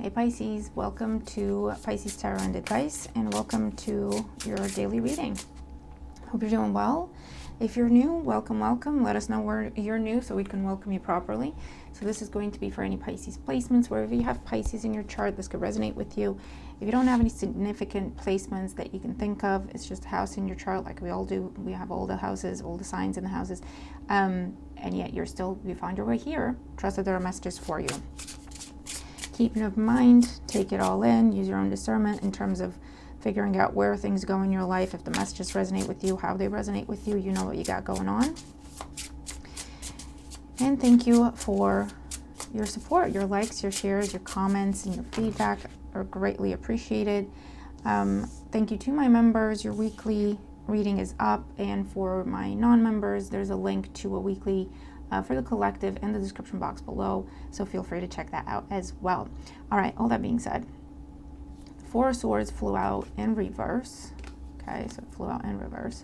Hey Pisces, welcome to Pisces Tarot and Advice, and welcome to your daily reading. Hope you're doing well. If you're new, welcome. Let us know where you're new so we can welcome you properly. So this is going to be for any Pisces placements. Wherever you have Pisces in your chart, this could resonate with you. If you don't have any significant placements that you can think of, it's just a house in your chart like we all do. We have all the houses, all the signs in the houses, and yet you found your way here. Trust that there are messages for you. Keep an open mind, take it all in, use your own discernment in terms of figuring out where things go in your life. If the messages resonate with you, how they resonate with you, you know what you got going on. And thank you for your support. Your likes, your shares, your comments, and your feedback are greatly appreciated. Thank you to my members. Your weekly reading is up, and for my non-members, there's a link to a weekly for the collective in the description box below, so feel free to check that out as well. All right, all that being said, Four of Swords flew out in reverse. Okay, so it flew out in reverse.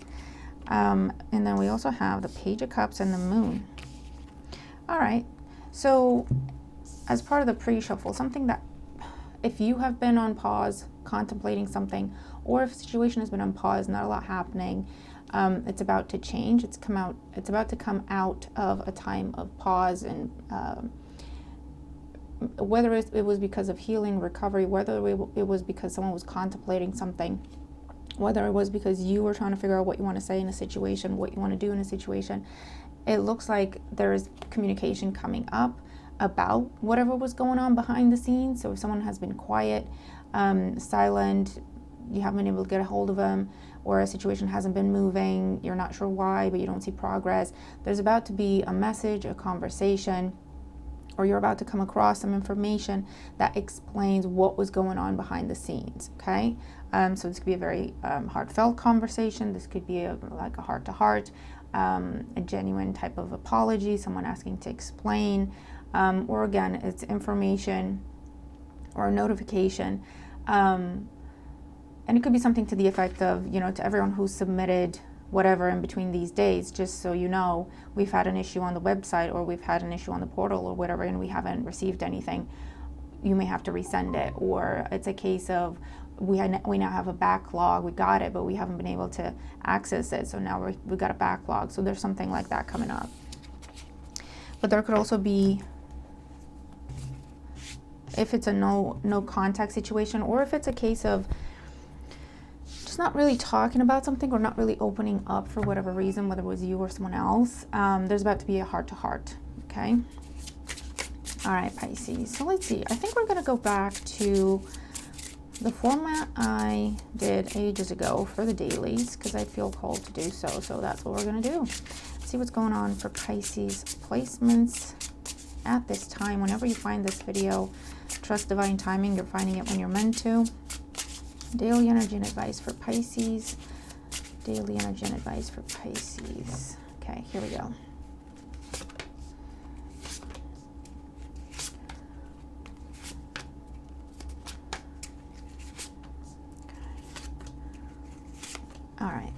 And then we also have the Page of Cups and the Moon. All right, so as part of the pre-shuffle, something that if you have been on pause contemplating something, or if a situation has been on pause, not a lot happening, it's about to change. It's about to come out of a time of pause, and whether it was because of healing, recovery, whether it was because someone was contemplating something, whether it was because you were trying to figure out what you want to say in a situation, what you want to do in a situation, it looks like there is communication coming up about whatever was going on behind the scenes. So if someone has been quiet, silent, you haven't been able to get a hold of them, or a situation hasn't been moving, you're not sure why, but you don't see progress, there's about to be a message, a conversation, or you're about to come across some information that explains what was going on behind the scenes, okay? So this could be a very heartfelt conversation. This could be like a heart-to-heart, a genuine type of apology, someone asking to explain, or again, it's information or a notification. And it could be something to the effect of, to everyone who submitted whatever in between these days, just so you know, we've had an issue on the website, or we've had an issue on the portal or whatever, and we haven't received anything. You may have to resend it. Or it's a case of we now have a backlog. We got it, but we haven't been able to access it. So now we've got a backlog. So there's something like that coming up. But there could also be, if it's a no contact situation, or if it's a case of just not really talking about something, or not really opening up for whatever reason, whether it was you or someone else, there's about to be a heart-to-heart, okay? All right, Pisces. So let's see. I think we're going to go back to the format I did ages ago for the dailies, because I feel called to do so. So that's what we're going to do. See what's going on for Pisces placements at this time. Whenever you find this video, trust divine timing. You're finding it when you're meant to. Daily energy and advice for Pisces. Daily energy and advice for Pisces. Okay, here we go. All right,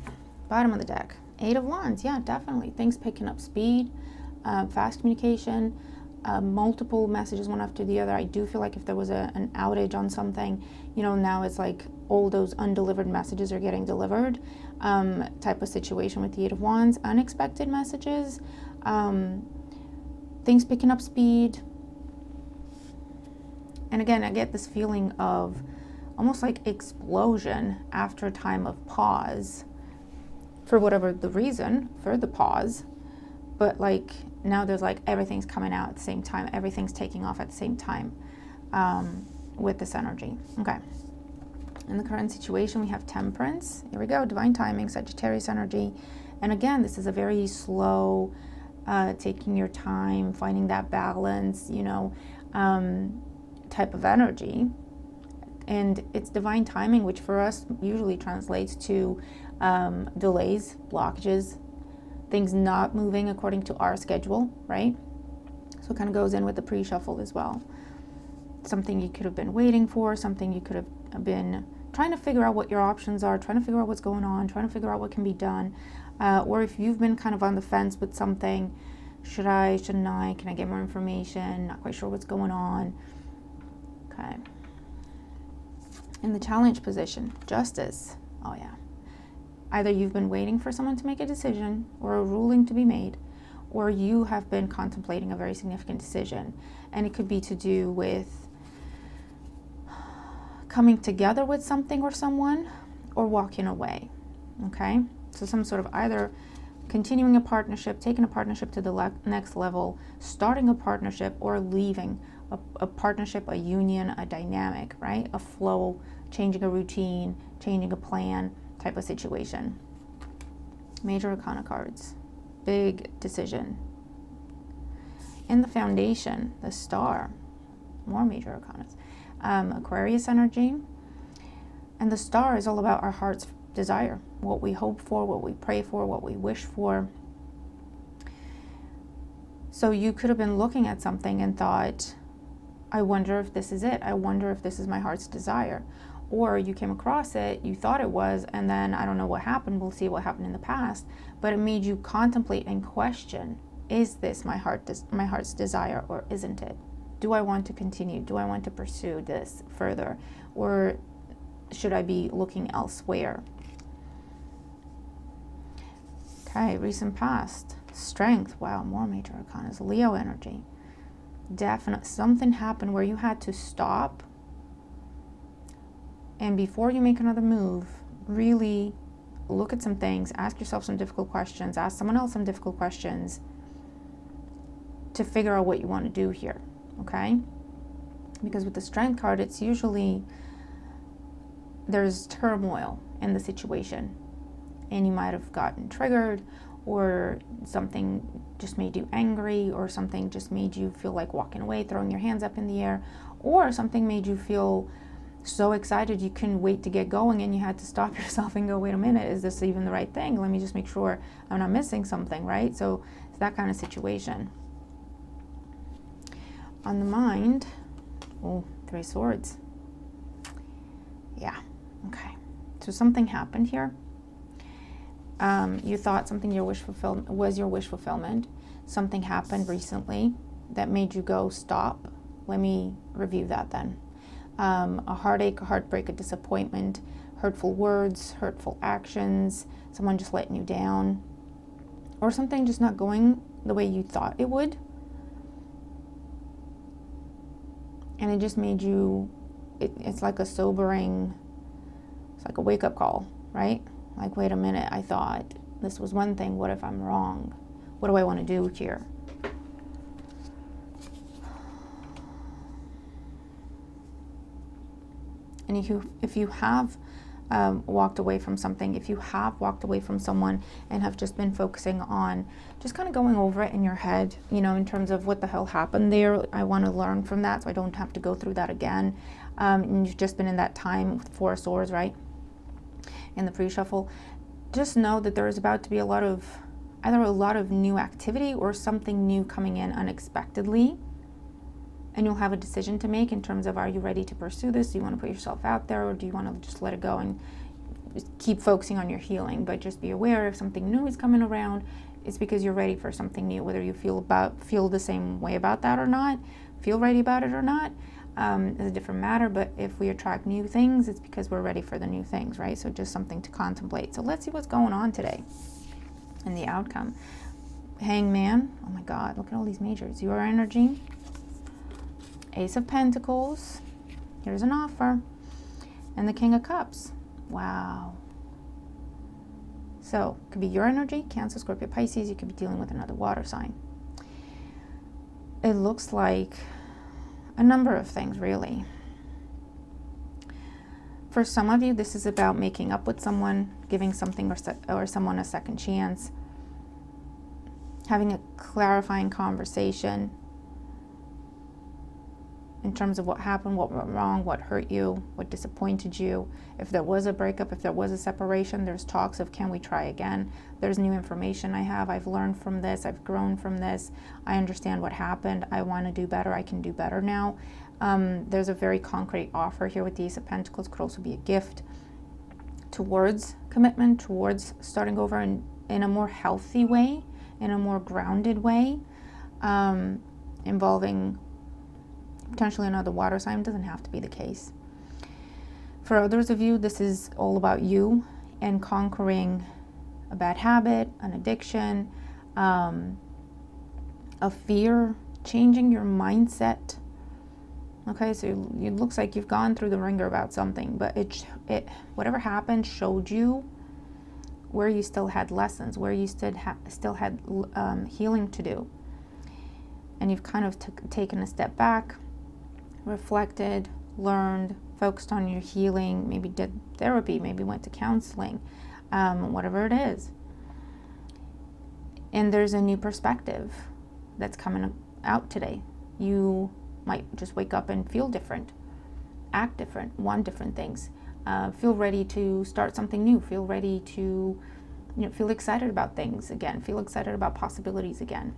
bottom of the deck. Eight of Wands. Yeah, definitely. Things picking up speed, fast communication, multiple messages one after the other. I do feel like if there was an outage on something, now it's like all those undelivered messages are getting delivered, type of situation with the Eight of Wands. Unexpected messages, things picking up speed. And again, I get this feeling of almost like explosion after a time of pause, for whatever the reason for the pause. But like now there's like everything's coming out at the same time, everything's taking off at the same time, with this energy. Okay, in the current situation we have Temperance. Here we go, divine timing, Sagittarius energy. And again, this is a very slow, taking your time, finding that balance, type of energy. And it's divine timing, which for us usually translates to delays, blockages, things not moving according to our schedule, right? So it kind of goes in with the pre-shuffle as well. Something you could have been waiting for, something you could have been trying to figure out what your options are, trying to figure out what's going on, trying to figure out what can be done. Or if you've been kind of on the fence with something, should I, shouldn't I, can I get more information, not quite sure what's going on. Okay. In the challenge position, justice. Oh yeah. Either you've been waiting for someone to make a decision or a ruling to be made, or you have been contemplating a very significant decision. And it could be to do with coming together with something or someone, or walking away. Okay? So some sort of either continuing a partnership, taking a partnership to the next level, starting a partnership, or leaving a partnership, a union, a dynamic, right? A flow, changing a routine, changing a plan type of situation. Major arcana cards. Big decision. In the foundation, the star. More major arcanas. Aquarius energy. And the star is all about our heart's desire. What we hope for, what we pray for, what we wish for. So you could have been looking at something and thought, I wonder if this is it. I wonder if this is my heart's desire. Or you came across it, you thought it was, and then I don't know what happened. We'll see what happened in the past. But it made you contemplate and question, is this my heart's desire, or isn't it? Do I want to continue? Do I want to pursue this further? Or should I be looking elsewhere? Okay, recent past. Strength. Wow, more major arcanas. Leo energy. Definitely something happened where you had to stop, and before you make another move, really look at some things, ask yourself some difficult questions, ask someone else some difficult questions to figure out what you want to do here, okay? Because with the Strength card, it's usually there's turmoil in the situation, and you might have gotten triggered, or something just made you angry, or something just made you feel like walking away, throwing your hands up in the air, or something made you feel so excited you couldn't wait to get going, and you had to stop yourself and go, wait a minute, is this even the right thing? Let me just make sure I'm not missing something, right? So it's that kind of situation. On the mind, oh, 3 swords. Yeah, okay. So something happened here. You thought something was your wish fulfillment. Something happened recently that made you go, stop. Let me review that then. A heartache, a heartbreak, a disappointment, hurtful words, hurtful actions, someone just letting you down, or something just not going the way you thought it would. And it just made you, it's like a sobering, it's like a wake-up call, right? Like, wait a minute, I thought this was one thing. What if I'm wrong? What do I want to do here? And if you have walked away from something, if you have walked away from someone and have just been focusing on just kind of going over it in your head, you know, in terms of what the hell happened there, I want to learn from that so I don't have to go through that again. And you've just been in that time with 4 swords, right? In the pre-shuffle, just know that there is about to be either a lot of new activity or something new coming in unexpectedly, and you'll have a decision to make in terms of, are you ready to pursue this? Do you want to put yourself out there, or do you want to just let it go and keep focusing on your healing? But just be aware, if something new is coming around, it's because you're ready for something new. Whether you feel the same way about that or not, feel ready about it or not, is a different matter. But if we attract new things, it's because we're ready for the new things, right? So just something to contemplate. So let's see what's going on today and the outcome. Hangman. Oh my God, look at all these majors. Your energy. Ace of Pentacles. Here's an offer. And the King of Cups. Wow. So it could be your energy, Cancer, Scorpio, Pisces. You could be dealing with another water sign. It looks like a number of things, really. For some of you, this is about making up with someone, giving something or someone a second chance, having a clarifying conversation in terms of what happened, what went wrong, what hurt you, what disappointed you. If there was a breakup, if there was a separation, there's talks of, can we try again? There's new information I have. I've learned from this. I've grown from this. I understand what happened. I want to do better. I can do better now. There's a very concrete offer here with the Ace of Pentacles. Could also be a gift towards commitment, towards starting over in a more healthy way, in a more grounded way, involving potentially another water sign. Doesn't have to be the case. For others of you, this is all about you and conquering a bad habit, an addiction, a fear, changing your mindset. Okay, so it looks like you've gone through the ringer about something, but it whatever happened showed you where you still had lessons, where you still had healing to do. And you've kind of taken a step back, reflected, learned, focused on your healing, maybe did therapy, maybe went to counseling, whatever it is. And there's a new perspective that's coming out today. You might just wake up and feel different, act different, want different things, feel ready to start something new, feel ready to, feel excited about things again, feel excited about possibilities again.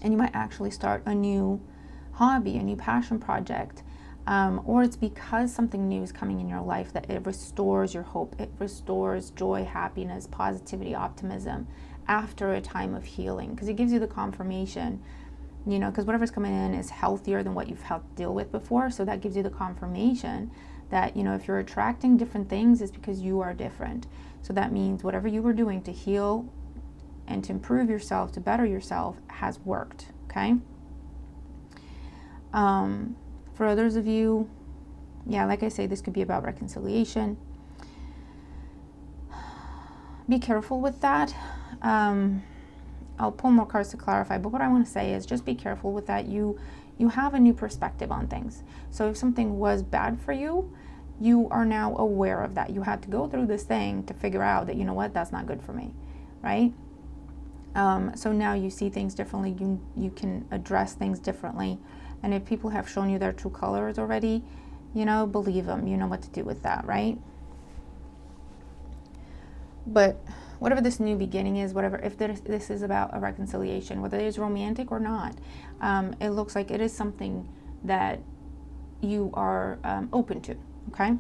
And you might actually start a new hobby, a new passion project, or it's because something new is coming in your life that it restores your hope, it restores joy, happiness, positivity, optimism after a time of healing, because it gives you the confirmation, because whatever's coming in is healthier than what you've had to deal with before. So that gives you the confirmation that, if you're attracting different things, it's because you are different. So that means whatever you were doing to heal and to improve yourself, to better yourself, has worked, okay? For others of you, like I say, this could be about reconciliation. Be careful with that. I'll pull more cards to clarify, but what I want to say is just be careful with that. You have a new perspective on things. So if something was bad for you, you are now aware of that. You had to go through this thing to figure out that, that's not good for me, right? So now you see things differently. You can address things differently. And if people have shown you their true colors already, believe them. You know what to do with that, right? But whatever this new beginning is, if this is about a reconciliation, whether it is romantic or not, it looks like it is something that you are open to, okay?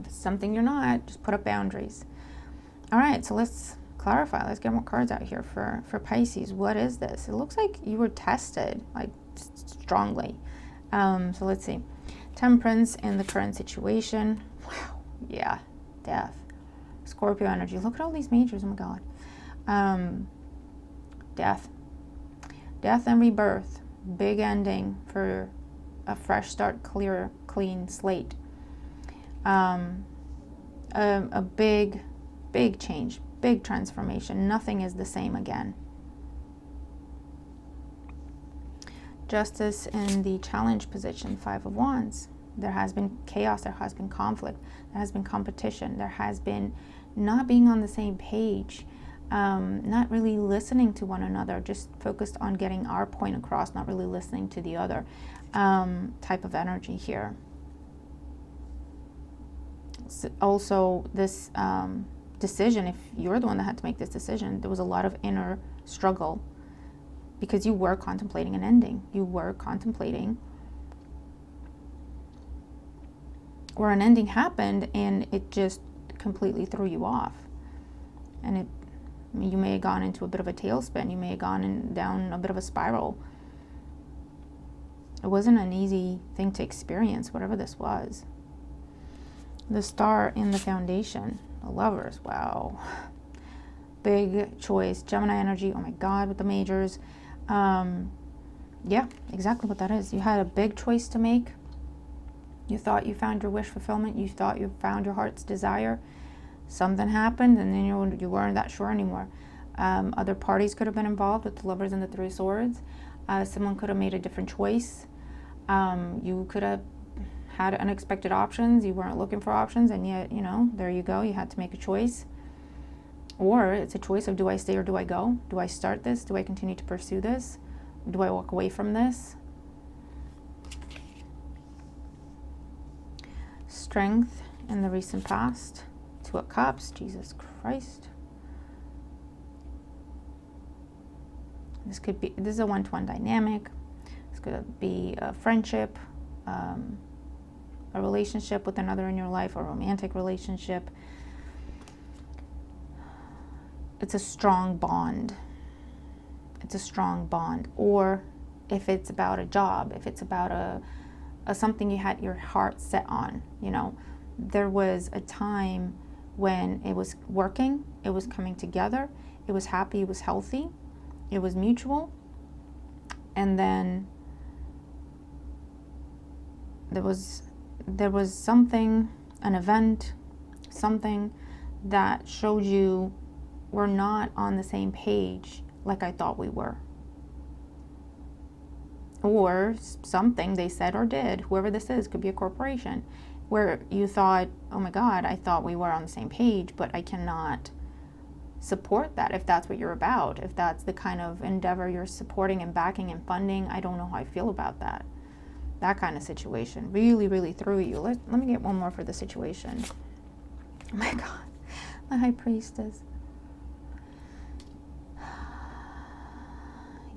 If it's something you're not, just put up boundaries. All right, so let's clarify. Let's get more cards out here for Pisces. What is this? It looks like you were tested, like, strongly. So let's see. Temperance in the current situation. Wow, yeah, death. Scorpio energy. Look at all these majors. Oh my God. Death and rebirth. Big ending for a fresh start, clean slate. A big change, big transformation. Nothing is the same again. Justice in the challenge position. 5 of Wands. There has been chaos, there has been conflict, there has been competition, there has been not being on the same page, not really listening to one another, just focused on getting our point across, not really listening to the other, type of energy here. Also, this decision, if you're the one that had to make this decision, there was a lot of inner struggle because you were contemplating an ending. You were contemplating, or an ending happened and it just completely threw you off. And you may have gone into a bit of a tailspin. You may have gone down a bit of a spiral. It wasn't an easy thing to experience, whatever this was. The Star in the Foundation. The Lovers. Wow. Big choice. Gemini energy. Oh my God, with the majors. Yeah, exactly what that is. You had a big choice to make. You thought you found your wish fulfillment. You thought you found your heart's desire. Something happened, and then you weren't that sure anymore. Other parties could have been involved with the Lovers and the 3 Swords. Someone could have made a different choice. You could have had unexpected options. You weren't looking for options, and yet, there you go. You had to make a choice. Or it's a choice of, do I stay or do I go? Do I start this? Do I continue to pursue this? Do I walk away from this? Strength in the recent past. 2 of Cups. Jesus Christ. This is a 1-to-1 dynamic. This could be a friendship, a relationship with another in your life, a romantic relationship. It's a strong bond. It's a strong bond. Or if it's about a job, if it's about a something you had your heart set on, you know. There was a time when it was working, it was coming together, it was happy, it was healthy, it was mutual, and then there was something, an event, something that showed you we're not on the same page like I thought we were. Or something they said or did, whoever this is, could be a corporation, where you thought, oh my God, I thought we were on the same page, but I cannot support that if that's what you're about, if that's the kind of endeavor you're supporting and backing and funding. I don't know how I feel about that. That kind of situation really, really threw you. Let me get one more for the situation. Oh my God, the High Priestess.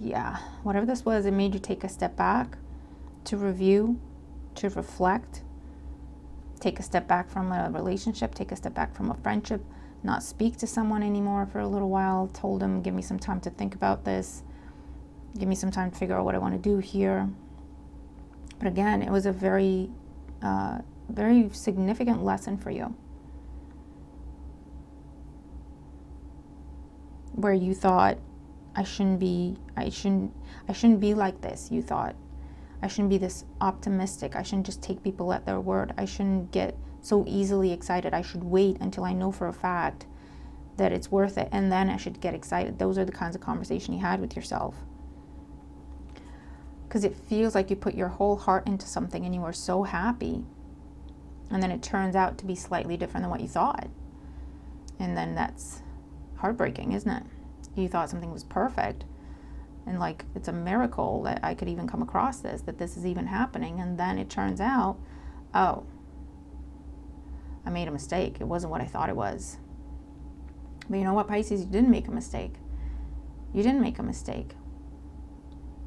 Yeah, whatever this was, it made you take a step back to review, to reflect, take a step back from a relationship, take a step back from a friendship, not speak to someone anymore for a little while, told them, give me some time to think about this, give me some time to figure out what I want to do here. But again, it was a very, very significant lesson for you, where you thought, I shouldn't be like this. You thought, I shouldn't be this optimistic. I shouldn't just take people at their word. I shouldn't get so easily excited. I should wait until I know for a fact that it's worth it, and then I should get excited. Those are the kinds of conversation you had with yourself. Because it feels like you put your whole heart into something and you were so happy, and then it turns out to be slightly different than what you thought. And then that's heartbreaking, isn't it? You thought something was perfect, and like, it's a miracle that I could even come across this, that this is even happening, and then it turns out, oh, I made a mistake. It wasn't what I thought it was. But you know what, Pisces, you didn't make a mistake. You didn't make a mistake.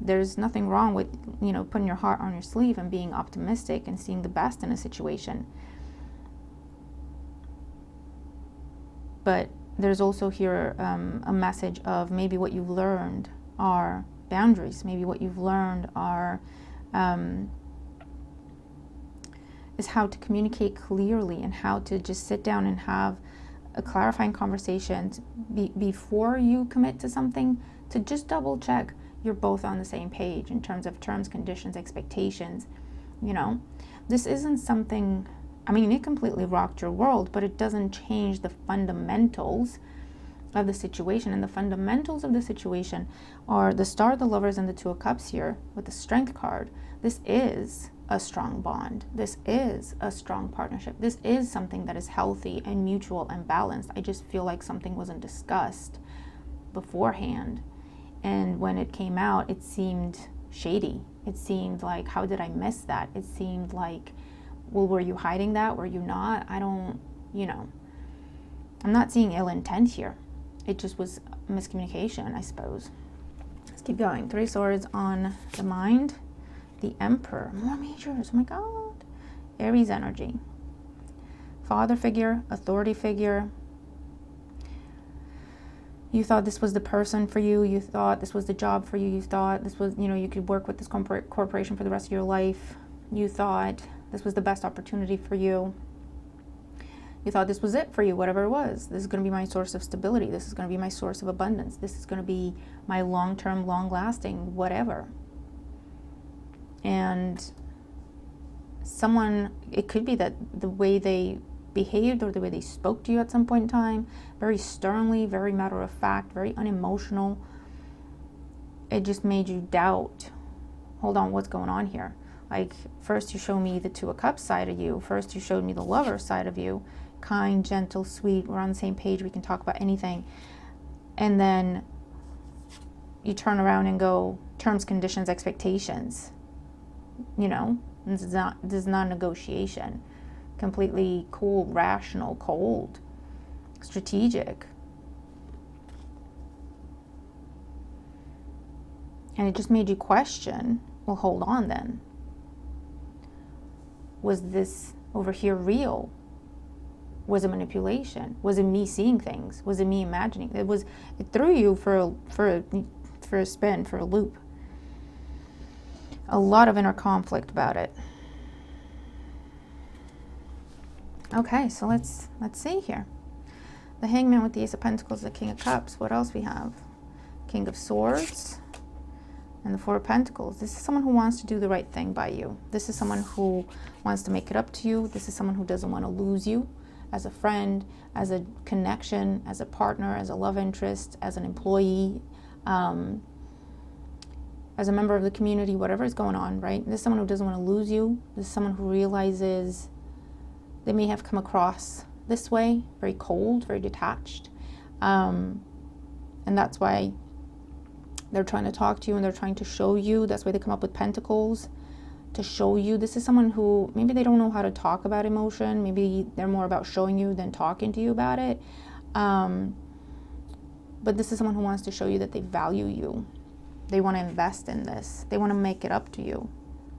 There's nothing wrong with, you know, putting your heart on your sleeve and being optimistic and seeing the best in a situation. But there's also here a message of maybe what you've learned are boundaries. Maybe what you've learned are is how to communicate clearly, and how to just sit down and have a clarifying conversation before you commit to something, to just double check you're both on the same page in terms of terms, conditions, expectations. You know, this isn't something, I mean, it completely rocked your world, but it doesn't change the fundamentals of the situation. And the fundamentals of the situation are the Star of the Lovers and the Two of Cups here with the Strength card. This is a strong bond. This is a strong partnership. This is something that is healthy and mutual and balanced. I just feel like something wasn't discussed beforehand. And when it came out, it seemed shady. It seemed like, how did I miss that? It seemed like, well, were you hiding that? Were you not? I don't, you know, I'm not seeing ill intent here. It just was miscommunication, I suppose. Let's keep going. Three Swords on the mind. The Emperor. More majors. Oh my God. Aries energy. Father figure, authority figure. You thought this was the person for you. You thought this was the job for you. You thought this was, you know, you could work with this corporation for the rest of your life. You thought this was the best opportunity for you. You thought this was it for you, whatever it was. This is going to be my source of stability. This is going to be my source of abundance. This is going to be my long-term, long-lasting, whatever. And someone, it could be that the way they behaved or the way they spoke to you at some point in time, very sternly, very matter of fact, very unemotional, it just made you doubt, hold on, what's going on here? Like, first you show me the Two of Cups side of you, first you showed me the lover side of you, kind, gentle, sweet, we're on the same page, we can talk about anything, and then you turn around and go, terms, conditions, expectations, you know, this is not negotiation. Completely cool, rational, cold, strategic. And it just made you question, well, hold on then. Was this over here real? Was it manipulation? Was it me seeing things? Was it me imagining? It threw you for a spin, for a loop. A lot of inner conflict about it. Okay, so let's see here. The Hangman with the Ace of Pentacles, the King of Cups. What else we have? King of Swords and the Four of Pentacles. This is someone who wants to do the right thing by you. This is someone who wants to make it up to you. This is someone who doesn't want to lose you as a friend, as a connection, as a partner, as a love interest, as an employee, as a member of the community, whatever is going on, right? This is someone who doesn't want to lose you. This is someone who realizes they may have come across this way, very cold, very detached. And that's why they're trying to talk to you and they're trying to show you. That's why they come up with Pentacles, to show you. This is someone who maybe they don't know how to talk about emotion. Maybe they're more about showing you than talking to you about it. But this is someone who wants to show you that they value you. They want to invest in this. They want to make it up to you.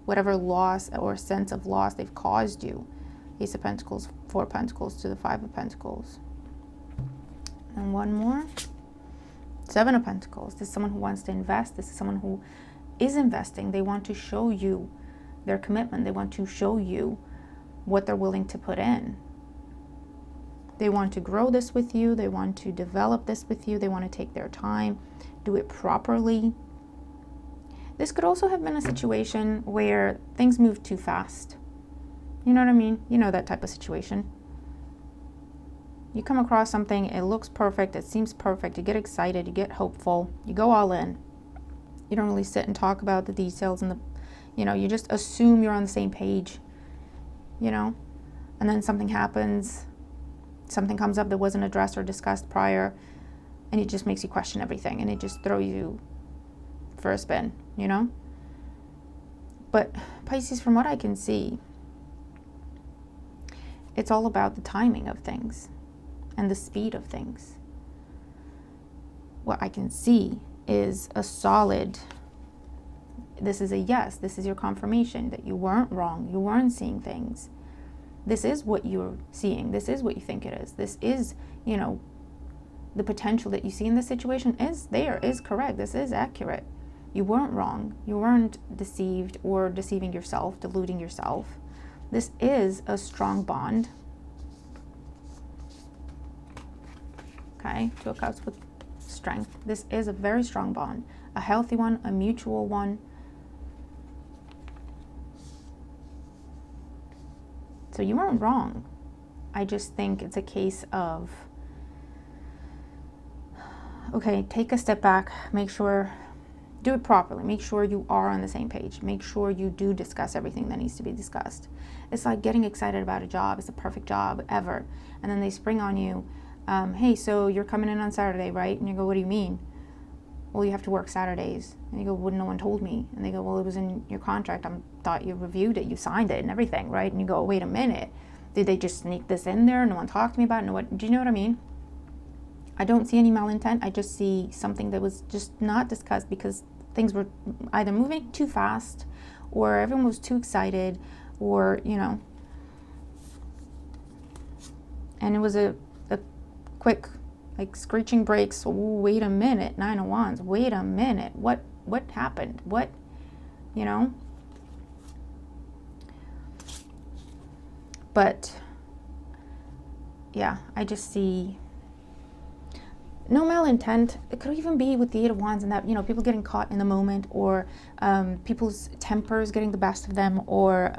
Whatever loss or sense of loss they've caused you. Ace of Pentacles, Four of Pentacles to the Five of Pentacles. And one more. Seven of Pentacles. This is someone who wants to invest. This is someone who is investing. They want to show you their commitment. They want to show you what they're willing to put in. They want to grow this with you. They want to develop this with you. They want to take their time, do it properly. This could also have been a situation where things move too fast. You know what I mean? You know that type of situation. You come across something, it looks perfect, it seems perfect, you get excited, you get hopeful, you go all in. You don't really sit and talk about the details and you just assume you're on the same page, and then something happens, something comes up that wasn't addressed or discussed prior, and it just makes you question everything, and it just throws you for a spin, But Pisces, from what I can see, it's all about the timing of things and the speed of things. What I can see is a solid, this is a yes, this is your confirmation that you weren't wrong, you weren't seeing things. This is what you're seeing, this is what you think it is. This is, the potential that you see in this situation is there, is correct, this is accurate. You weren't wrong, you weren't deceived or deceiving yourself, deluding yourself. This is a strong bond. Okay, Two of Cups with strength. This is a very strong bond, a healthy one, a mutual one. So you weren't wrong. I just think it's a case of, okay, take a step back, make sure, do it properly, make sure you are on the same page, make sure you do discuss everything that needs to be discussed. It's like getting excited about a job, it's the perfect job ever, and then they spring on you, hey, so you're coming in on Saturday, right? And you go, what do you mean? Well, you have to work Saturdays. And you go, well, no one told me. And they go, well, it was in your contract. I thought you reviewed it, you signed it and everything, right? And you go, wait a minute, did they just sneak this in there? No one talked to me about it. Do you know what I mean? I don't see any malintent. I just see something that was just not discussed because things were either moving too fast or everyone was too excited or, and it was a quick, like, screeching brakes. Oh, wait a minute, Nine of Wands, wait a minute, what happened? What, But, yeah, I just see no malintent. It could even be with the Eight of Wands and that, people getting caught in the moment or people's tempers getting the best of them or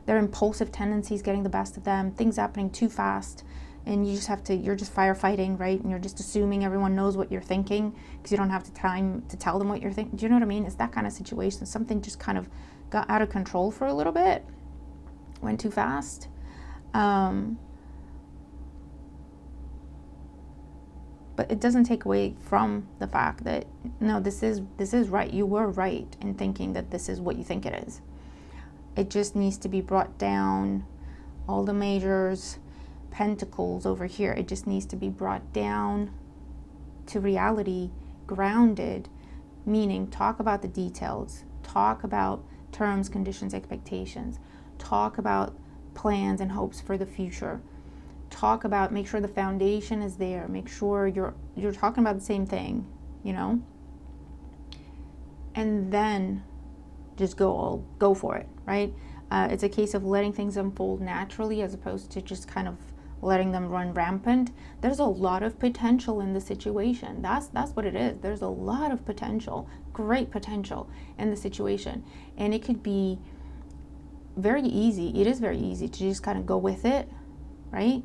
their impulsive tendencies getting the best of them, things happening too fast. And you just have to, you're just firefighting, right? And you're just assuming everyone knows what you're thinking because you don't have the time to tell them what you're thinking. Do you know what I mean? It's that kind of situation. Something just kind of got out of control for a little bit, went too fast. But it doesn't take away from the fact that, no, this is right. You were right in thinking that this is what you think it is. It just needs to be brought down. All the majors, Pentacles over here, it just needs to be brought down to reality, grounded, meaning talk about the details, talk about terms, conditions, expectations, talk about plans and hopes for the future, talk about, make sure the foundation is there, make sure you're talking about the same thing, and then just go for it, right? It's a case of letting things unfold naturally as opposed to just kind of letting them run rampant. There's a lot of potential in the situation. That's what it is. There's a lot of potential, great potential in the situation. And it could be very easy. It is very easy to just kind of go with it, right?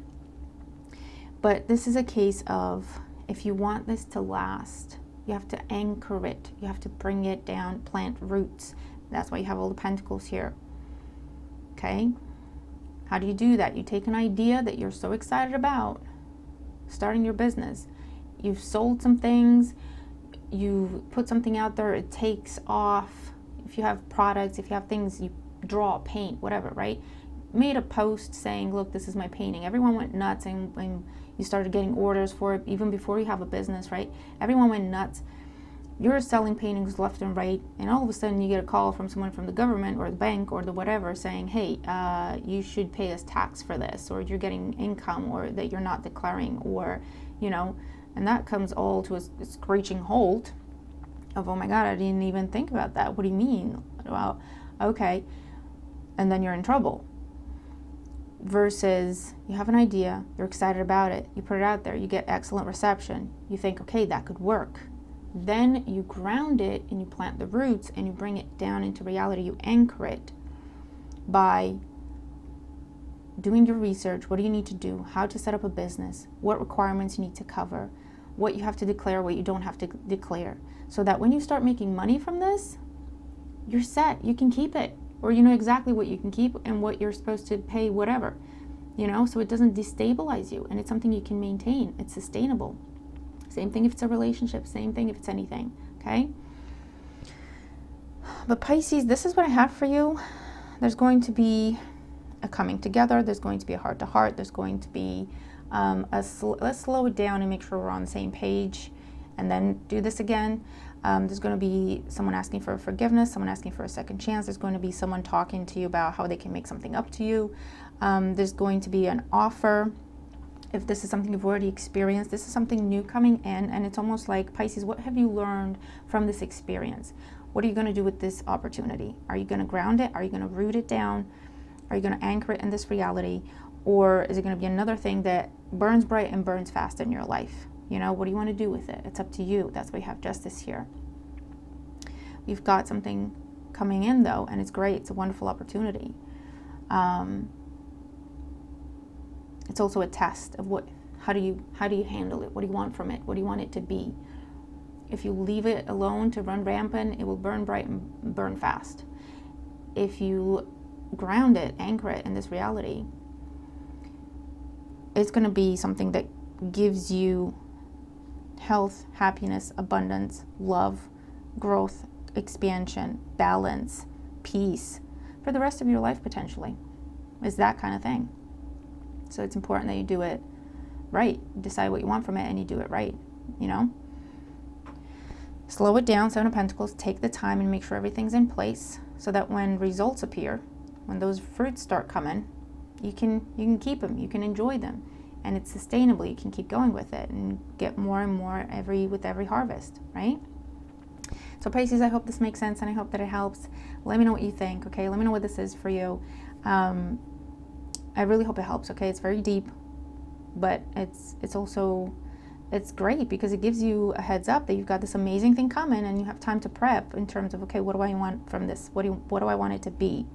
But this is a case of, if you want this to last, you have to anchor it. You have to bring it down, plant roots. That's why you have all the pentacles here. Okay? How do you do that? You take an idea that you're so excited about, starting your business. You've sold some things, you've put something out there, it takes off. If you have products, if you have things, you draw, paint, whatever, right? Made a post saying, look, this is my painting. Everyone went nuts, and when you started getting orders for it, even before you have a business, right? Everyone went nuts. You're selling paintings left and right, and all of a sudden you get a call from someone from the government or the bank or the whatever saying, hey, you should pay us tax for this, or you're getting income, or that you're not declaring, or, you know, and that comes all to a screeching halt of, oh my God, I didn't even think about that. What do you mean? Well, okay. And then you're in trouble. Versus you have an idea, you're excited about it, you put it out there, you get excellent reception, you think, okay, that could work. Then you ground it and you plant the roots and you bring it down into reality. You anchor it by doing your research. What do you need to do? How to set up a business? What requirements you need to cover? What you have to declare, what you don't have to declare. So that when you start making money from this, you're set. You can keep it. Or you know exactly what you can keep and what you're supposed to pay, whatever. You know, so it doesn't destabilize you, and it's something you can maintain. It's sustainable. Same thing if it's a relationship, same thing if it's anything, okay? But Pisces, this is what I have for you. There's going to be a coming together. There's going to be a heart-to-heart. There's going to be let's slow it down and make sure we're on the same page, and then do this again. There's going to be someone asking for forgiveness, someone asking for a second chance. There's going to be someone talking to you about how they can make something up to you. There's going to be an offer. If this is something you've already experienced, this is something new coming in, and it's almost like, Pisces, what have you learned from this experience? What are you going to do with this opportunity? Are you going to ground it? Are you going to root it down? Are you going to anchor it in this reality? Or is it going to be another thing that burns bright and burns fast in your life? You know, what do you want to do with it? It's up to you. That's why we have Justice here. We've got something coming in, though, and it's great. It's a wonderful opportunity. It's also a test of how do you handle it? What do you want from it? What do you want it to be? If you leave it alone to run rampant, it will burn bright and burn fast. If you ground it, anchor it in this reality, it's going to be something that gives you health, happiness, abundance, love, growth, expansion, balance, peace for the rest of your life, potentially. It's that kind of thing. So it's important that you do it right. Decide what you want from it and you do it right, you know? Slow it down, Seven of Pentacles. Take the time and make sure everything's in place so that when results appear, when those fruits start coming, you can keep them, you can enjoy them, and it's sustainable. You can keep going with it and get more and more with every harvest, right? So Pisces, I hope this makes sense and I hope that it helps. Let me know what you think, okay? Let me know what this is for you. I really hope it helps, okay? It's very deep, but it's also, it's great because it gives you a heads up that you've got this amazing thing coming and you have time to prep in terms of, okay, what do I want from this? What do I want it to be?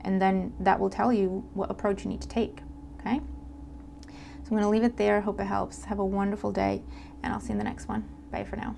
And then that will tell you what approach you need to take, okay? So I'm going to leave it there. Hope it helps. Have a wonderful day, and I'll see you in the next one. Bye for now.